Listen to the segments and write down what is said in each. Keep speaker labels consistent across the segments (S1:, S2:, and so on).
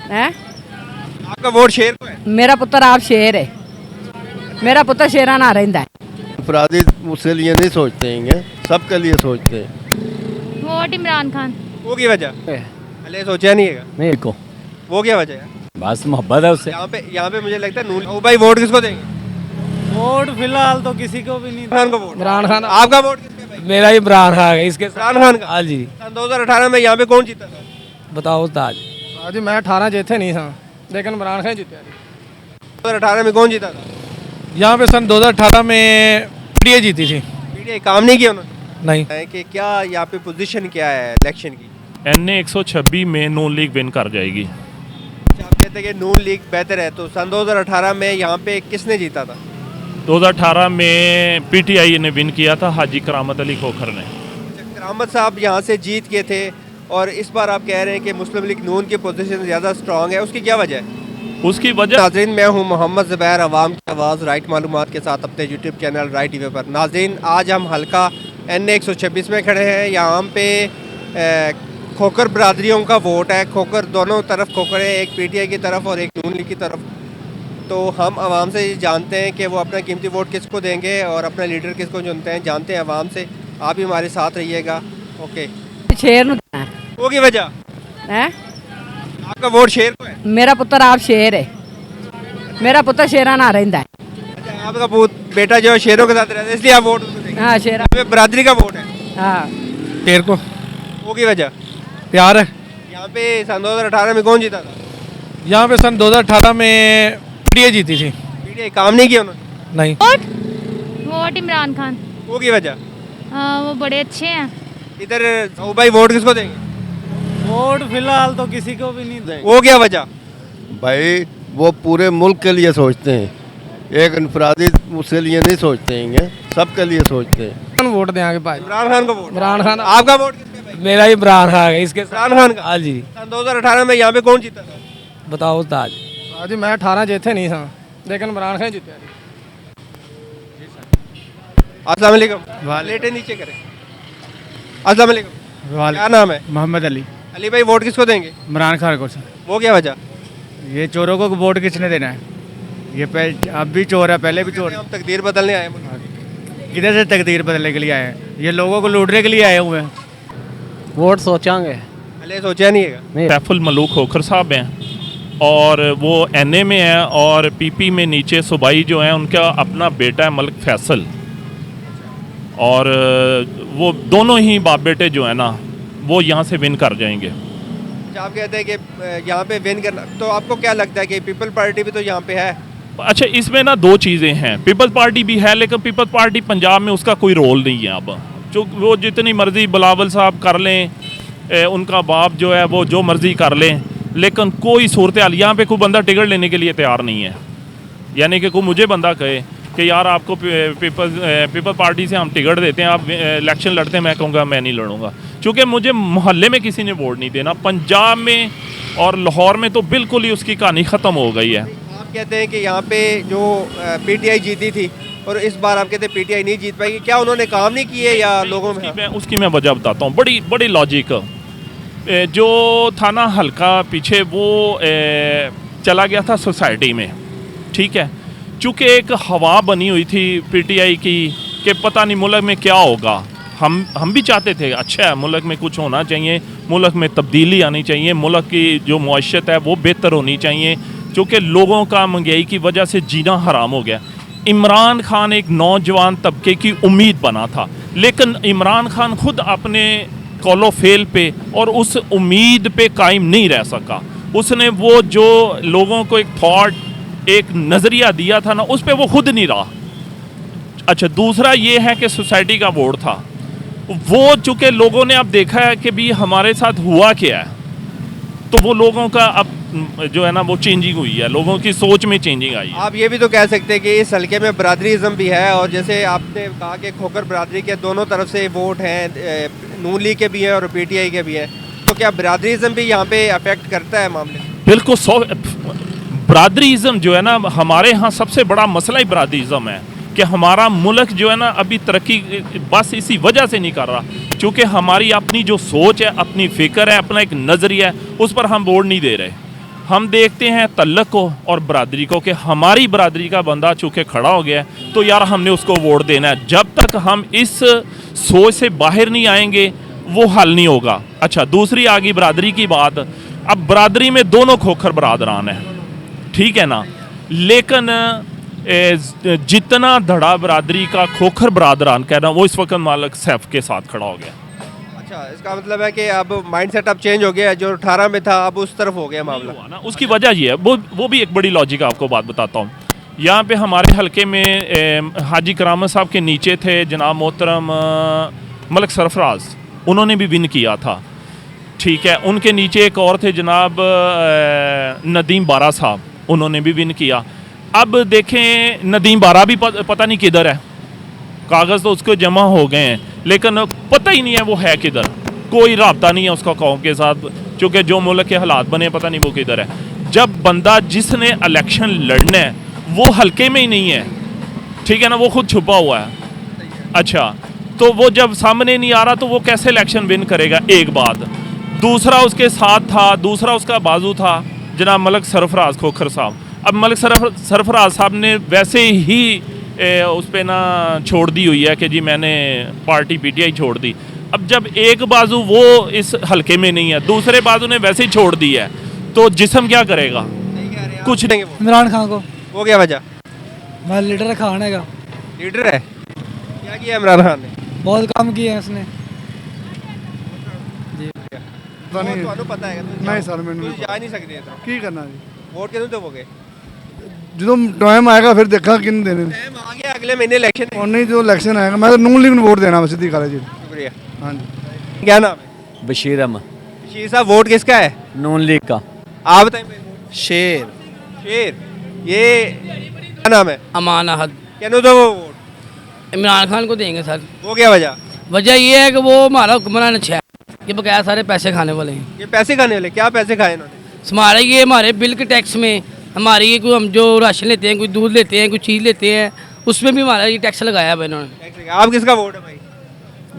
S1: है।
S2: आपका वोट शेर को है?
S1: मेरा पुत्र आप शेर है, मेरा पुत्र शेरा ना रहता है।
S3: अपराधी उसके लिए नहीं सोचते हैं, सबके लिए सोचते हैं।
S4: वोट इमरान खान।
S2: वो की वजह पहले सोचा नहीं है,
S5: मेरे को
S2: वो क्या वजह है?
S5: बस मोहब्बत है उससे।
S2: यहाँ पे मुझे लगता है नून। ओ भाई वोट किसको देंगे?
S6: वोट फिलहाल तो किसी को भी नहीं।
S2: खान को वोट।
S6: इमरान खान।
S2: आपका वोट किसके भाई?
S6: मेरा इमरान खान है इसके।
S2: इमरान खान का।
S6: हाँ जी।
S2: सन 2018 में यहाँ पे कौन जीता था?
S6: बताओ ताज।
S7: जी मैं 18 जीते नहीं था, लेकिन इमरान खान जीते।
S2: 2018 में कौन जीता था?
S7: यहाँ पे सन 2018 में पीडीए जीती थी।
S2: पीडीआई काम नहीं किया उन्होंने?
S7: नहीं।
S2: है कि क्या यहाँ पे पोजीशन क्या है इलेक्शन की?
S8: एनए 126 में नून लीग विन कर जाएगी।
S2: अच्छा, आप कहते हैं कि नून लीग बेहतर है, तो सन 2018 में यहाँ पे किसने जीता था?
S8: 2018 में पीटीआई ने विन किया था, हाजी करामत अली खोखर ने।
S2: करामत साहब यहाँ से जीत के थे और इस बार आप कह रहे हैं कि मुस्लिम लीग नून की पोजीशन ज़्यादा स्ट्रांग है, उसकी क्या वजह है?
S8: उसकी वजह
S2: नाज़रीन, मैं हूँ मोहम्मद ज़ुबैर, अवाम की आवाज़ राइट मालूमात के साथ अपने यूट्यूब चैनल राइट टीवी पर। नाज़रीन, आज हम हल्का एनए 126 में खड़े हैं। यहाँ पे खोकर बरादरियों का वोट है। खोकर दोनों तरफ खोकर है, एक पीटीआई की तरफ और एक नून लीग की तरफ। तो हम आवाम से जानते हैं कि वो अपना कीमती वोट किसको देंगे और अपना लीडर किसको चुनते हैं। जानते हैं आवाम से, आप भी हमारे साथ रहिएगा। ओके।
S1: शेर नूं देना
S2: वो की वजह
S1: है।
S2: आपका वोट शेर को है?
S1: मेरा पुत्र आप शेर है, मेरा पुत्र शेरा ना रहता है।
S2: अच्छा, आपका बेटा जो है शेरों के साथ रहता है, इसलिए आप वोट उसको देंगे?
S1: हाँ शेरा।
S2: यहाँ पे बरादरी का वोट है।
S1: हाँ
S7: शेर को
S2: वो की वजह
S7: प्यार है।
S2: यहाँ पे सन 2018 में कौन जीता था?
S7: यहाँ पे सन 2018 में पीडीए जीती थी।
S2: पीडीआई काम नहीं किया उन्होंने?
S7: नहीं।
S4: वोट इमरान खान।
S2: वो की वजह
S4: वो बड़े अच्छे हैं।
S2: इधर ओ भाई वोट किसको देंगे?
S6: वोट फिलहाल तो किसी को भी नहीं।
S2: वो क्या वजह?
S3: भाई वो पूरे मुल्क के लिए सोचते हैं, एक अपराधी उसके लिए नहीं सोचते हैं, सबके लिए सोचते हैं।
S7: वोट देंगे भाई
S2: इमरान खान को वोट।
S7: इमरान खान।
S2: आपका वोट किसके भाई?
S6: मेरा इमरान खान है इसके।
S2: इमरान खान का।
S6: हाँ जी।
S2: सन 2018 में यहाँ पे कौन जीता था?
S6: बताओ ताज।
S7: जी मैं 18 जीते नहीं था, लेकिन इमरान खान जीते।
S2: अस्सलाम वालेकुम। लेटे नीचे करें। अस्सलाम वालेकुम। क्या नाम है?
S9: मोहम्मद अली।
S2: अली भाई वोट किसको देंगे?
S9: इमरान खान को।
S2: वो क्या वजह?
S9: ये चोरों को वोट किसने देना है? ये अब भी चोर है, पहले भी चोर।
S2: हम तकदीर बदलने आए।
S9: किधर से तकदीर बदलने के लिए आए हैं? ये लोगों को लूटने के लिए आए हुए हैं।
S6: वोट सोचांगे।
S2: पहले सोचा नहीं है।
S8: सैफुल मलूक खोखर साहब हैं और वो एनए में है, और पीपी में नीचे सूबाई जो है उनका अपना बेटा है मलिक फैसल, और वो दोनों ही बाप बेटे जो है ना वो यहाँ से विन कर जाएंगे।
S2: आप कहते हैं कि यहाँ पे विन करना, तो आपको क्या लगता है कि पीपल पार्टी भी तो यहाँ पे है?
S8: अच्छा, इसमें ना दो चीज़ें हैं। पीपल्स पार्टी भी है, लेकिन पीपल्स पार्टी पंजाब में उसका कोई रोल नहीं है। अब जो वो जितनी मर्जी बिलावल साहब कर लें, उनका बाप जो है वो जो मर्जी कर लें, लेकिन कोई सूरत हाल यहाँ पे कोई बंदा टिकट लेने के लिए तैयार नहीं है। यानी कि कोई मुझे बंदा कहे कि यार आपको पीपल पार्टी से हम टिकट देते हैं, आप इलेक्शन लड़ते हैं, मैं कहूँगा मैं नहीं लड़ूंगा, क्योंकि मुझे मोहल्ले में किसी ने वोट नहीं देना। पंजाब में और लाहौर में तो बिल्कुल ही उसकी कहानी ख़त्म हो गई है।
S2: आप कहते हैं कि यहाँ पे जो पीटीआई जीती थी और इस बार आप कहते हैं पीटीआई नहीं जीत पाएगी, क्या उन्होंने काम नहीं किए या लोगों में?
S8: उसकी मैं वजह बताता हूँ, बड़ी बड़ी लॉजिक। जो था ना हल्का पीछे वो चला गया था सोसाइटी में, ठीक है, चूँकि एक हवा बनी हुई थी पीटीआई की कि पता नहीं मुल्क में क्या होगा। हम भी चाहते थे अच्छा है, मुल्क में कुछ होना चाहिए, मुल्क में तब्दीली आनी चाहिए, मुल्क की जो मुआशत है वो बेहतर होनी चाहिए, क्योंकि लोगों का महंगाई की वजह से जीना हराम हो गया। इमरान खान एक नौजवान तबके की उम्मीद बना था, लेकिन इमरान खान खुद अपने कौलो फेल पे और उस उम्मीद पे कायम नहीं रह सका। उसने वो जो लोगों को एक थॉट, एक नज़रिया दिया था ना, उस पे वो खुद नहीं रहा। अच्छा, दूसरा ये है कि सोसाइटी का वोट था वो, चूँकि लोगों ने अब देखा है कि भी हमारे साथ हुआ क्या है, तो वो लोगों का अब जो है ना वो चेंजिंग हुई है, लोगों की सोच में चेंजिंग आई है।
S2: आप ये भी तो कह सकते हैं कि इस हल्के में बरादरीज़म भी है, और जैसे आपने कहा कि खोकर बरादरी के दोनों तरफ से वोट हैं, नून लीग के भी हैं और पीटीआई के भी हैं, तो क्या बरादरीज़म भी यहाँ पे अफेक्ट करता है मामले?
S8: बिल्कुल। बरादरीज़म जो है ना हमारे यहाँ सबसे बड़ा मसला ही बरादरीज़म है कि हमारा मुल्क जो है ना अभी तरक्की बस इसी वजह से नहीं कर रहा, क्योंकि हमारी अपनी जो सोच है, अपनी फ़िक्र है, अपना एक नज़रिया है, उस पर हम वोट नहीं दे रहे। हम देखते हैं तल्लक को और बरादरी को कि हमारी बरादरी का बंदा चूँकि खड़ा हो गया है तो यार हमने उसको वोट देना है। जब तक हम इस सोच से बाहर नहीं आएंगे वो हल नहीं होगा। अच्छा, दूसरी आ गई बरादरी की बात। अब बरादरी में दोनों खोखर बरादरान हैं, ठीक है ना, लेकिन जितना धड़ा बरादरी का खोखर बरादरान कहना वो इस वक्त मालिक सैफ के साथ खड़ा हो गया।
S2: अच्छा, इसका मतलब है कि अब माइंडसेट अब चेंज हो गया है, जो 18 में था अब उस तरफ हो गया मामला।
S8: हुआ ना, उसकी वजह ये है, वो भी एक बड़ी लॉजिक है। आपको बात बताता हूँ, यहाँ पे हमारे हलके में हाजी करामत साहब के नीचे थे जनाब मोहतरम मलिक सरफराज, उन्होंने भी विन किया था, ठीक है। उनके नीचे एक और थे जनाब नदीम बारा साहब, उन्होंने भी विन किया। अब देखें नदीम बारा भी पता नहीं किधर है, कागज़ तो उसको जमा हो गए हैं लेकिन पता ही नहीं है वो है किधर, कोई राब्ता नहीं है उसका कौम के साथ, चूँकि जो मुल्क के हालात बने पता नहीं वो किधर है। जब बंदा जिसने इलेक्शन लड़ना है वो हल्के में ही नहीं है, ठीक है ना, वो खुद छुपा हुआ है। अच्छा, तो वो जब सामने नहीं आ रहा तो वो कैसे इलेक्शन विन करेगा? एक बात। दूसरा उसके साथ था, दूसरा उसका बाजू था जनाब मलिक सरफराज खोखर साहब। अब मलिक सरफराज साहब ने वैसे ही उस पर ना छोड़ दी हुई है कि जी मैंने पार्टी पीटीआई छोड़ दी। अब जब एक बाजू वो इस हलके में नहीं है, दूसरे बाजू ने वैसे ही छोड़ दी है, तो जिस्म क्या करेगा? कुछ नहीं।
S5: इमरान खान को।
S2: वो क्या वजह?
S5: मैं लीडर खान है का।
S2: लीडर है, क्या किया इमरान खान ने?
S5: बहुत काम किए हैं उसने।
S2: ਤੁਹਾਨੂੰ ਪਤਾ ਹੈਗਾ?
S10: ਨਹੀਂ ਸਰ, ਮੈਨੂੰ
S2: ਤੁਸੀਂ ਜਾ ਨਹੀਂ ਸਕਦੇ ਇੱਧਰੋਂ।
S10: ਕੀ ਕਰਨਾ ਜੀ?
S2: ਵੋਟ ਕਿਹਨੂੰ ਦੇਵੋਗੇ?
S10: ਜਦੋਂ ਟਾਈਮ ਆਏਗਾ ਫਿਰ ਦੇਖਾਂ ਕਿਹਨੂੰ ਦੇਣੇ ਨੇ।
S2: ਟਾਈਮ ਆ ਗਿਆ, ਅਗਲੇ ਮਹੀਨੇ ਇਲੈਕਸ਼ਨ ਹੈ।
S10: और नहीं जो इलेक्शन आएगा मैं तो नून लीग ਨੂੰ ਵੋਟ देना बस, सीधी ਗੱਲ है जी।
S2: शुक्रिया।
S10: हाँ जी।
S2: क्या नाम है?
S6: बशीर अहमद,
S2: बशीर साहब, वोट किसका है?
S6: नून लीग का।
S2: आप बताइए।
S6: शेर
S2: शेर, ये क्या नाम है?
S11: अमान अहद।
S2: कहने दो वो वोट।
S11: इमरान खान को देंगे सर।
S2: वो क्या वजह?
S11: वजह ये है कि वो हमारा हुक्मरान अच्छा है, ये बकाया सारे पैसे खाने वाले हैं।
S2: ये पैसे खाने वाले? क्या पैसे खाए इन्होंने?
S11: हमारे ये हमारे बिल के टैक्स में, हमारी ये कोई हम जो राशन लेते हैं, कोई दूध लेते हैं, कोई चीज़ लेते हैं, उसमें भी हमारा ये टैक्स लगाया है इन्होंने।
S2: आप किसका वोट है भाई?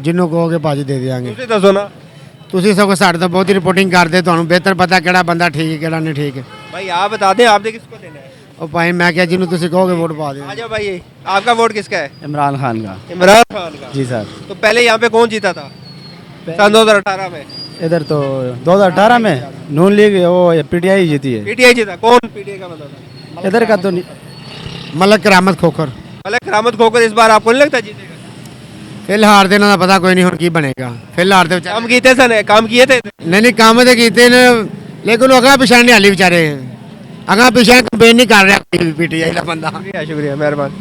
S5: जिन्हों कहोगे भाजी दे देंगे।
S2: ਤੁਸੀਂ ਦੱਸੋ ਨਾ।
S5: ਤੁਸੀਂ ਸਗੋਂ ਸਾਡੇ ਤੋਂ ਬਹੁਤ ਹੀ ਰਿਪੋਰਟਿੰਗ ਕਰਦੇ, ਤੁਹਾਨੂੰ ਬਿਹਤਰ ਪਤਾ ਕਿਹੜਾ ਬੰਦਾ ਠੀਕ ਹੈ ਕਿਹੜਾ ਨਹੀਂ ਠੀਕ ਹੈ।
S2: भाई आप बता दें, आपने किसको देना है?
S5: ਉਹ ਭਾਈ ਮੈਂ ਕਿਹਾ ਜਿਹਨੂੰ ਤੁਸੀਂ ਕਹੋਗੇ ਵੋਟ ਪਾ ਦਿਓ।
S2: आ जाओ भाई, आपका वोट किसका है?
S6: इमरान खान का।
S2: इमरान खान का।
S6: जी सर।
S2: तो पहले यहाँ पे कौन जीता था सन 2018 में?
S6: इधर तो 2018 में नून लीग वो पीटीआई जीती है।
S2: पीटीआई जीता। कौन पीटीआई का बंदा था?
S6: इधर का तो
S5: ਮਲਕ ਕਰਾਮਤ ਖੋਖਰ।
S2: मलिक रहमत खोकर इस बार आपको नहीं लगता जीतेगा?
S5: ਫਿਲਹਾਲ ਦੇ ਇਹਨਾਂ ਦਾ ਪਤਾ ਕੋਈ ਨਹੀਂ ਹੁਣ ਕੀ ਬਣੇਗਾ। ਫਿਲਹਾਲ ਦੇ
S2: काम किए थे सर, काम किए थे।
S5: ਨਹੀਂ ਕੰਮ ਤੇ ਕੀਤੇ ਨੇ ਲੇਕਿਨ ਉਹ ਅਗਾ ਪਿਛਾਣ ਨਹੀਂ ਹਾਲੀ ਵਿਚਾਰੇ, ਅਗਾ ਪਿਛਾਣ ਕੰਪੇਨ ਨਹੀਂ ਕਰ ਰਿਹਾ ਪੀਟੀਆਈ ਦਾ ਬੰਦਾ।
S2: शुक्रिया, शुक्रिया, मेहरबान।